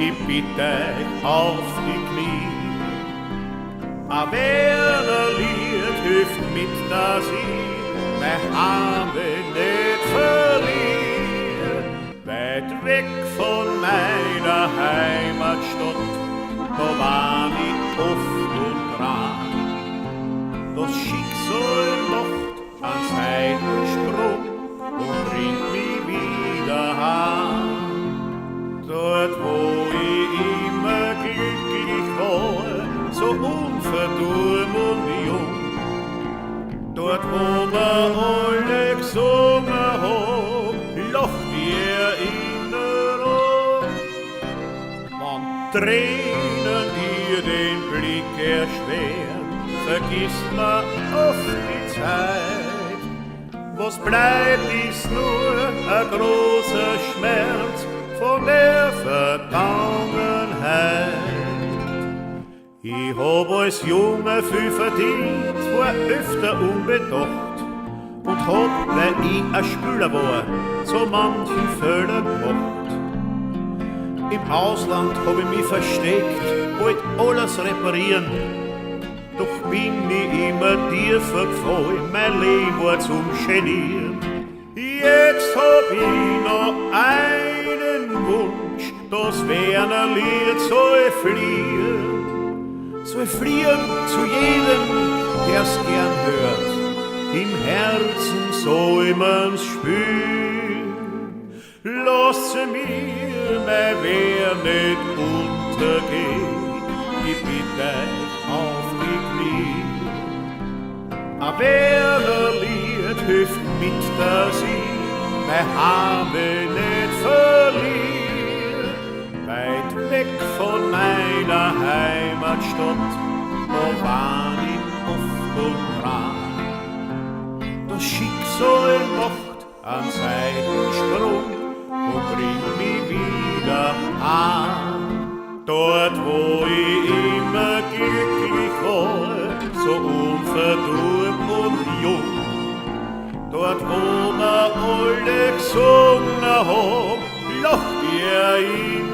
ich bitte auf die Knie. A Wernerlied hilft mit, dass ich mein Heimweh nicht verliere. Weit weg von meiner Heimatstadt, da war ich oft und dran. Das Schicksal macht einen Seitensprung und bringt mich wieder heim. Dort, wo ich immer glücklich war, so unverdorben und jung. Dort, wo wir alle gesungen haben, lacht die Erinnerung. Wenn Tränen dir den Blick erschweren, vergisst man oft die Zeit. Was bleibt, ist nur ein großer Schmerz von der Vergangenheit. Ich hab als Junge viel verdient, war öfter unbedacht und hab, weil ich ein Spieler war, so manchen Fehler gemacht. Im Ausland hab ich mich versteckt, wollt alles reparieren. Doch bin ich immer tiefer gefallen, mein Leben war zum Genieren. Jetzt hab ich noch einen Wunsch, das Wernerlied soll fliehen. Soll fliehen zu jedem, der's gern hört. Im Herzen soll man's spüren. Lass mir mein Wehr nicht untergehen, ich bitte auf die Knie. A Wernerlied hilft mit, dass ich mein Heimweh nicht verliere. Weit weg von meiner Heimatstadt, da war ich oft und dran. Das Schicksal macht einen Seitensprung und bringt mich wieder an. Dort, wo ich immer glücklich war, so unverdorben und jung. Dort, wo wir alle gesungen haben, lacht die Erinnerung.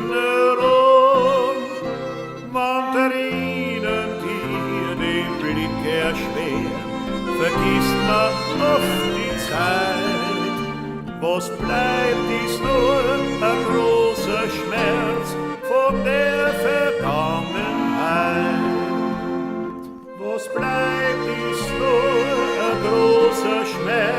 Wann Tränen dir den Blick erschweren, vergisst man oft die Zeit. Was bleibt, ist nur ein großer Schmerz von der Vergangenheit. Was bleibt, ist nur ein großer Schmerz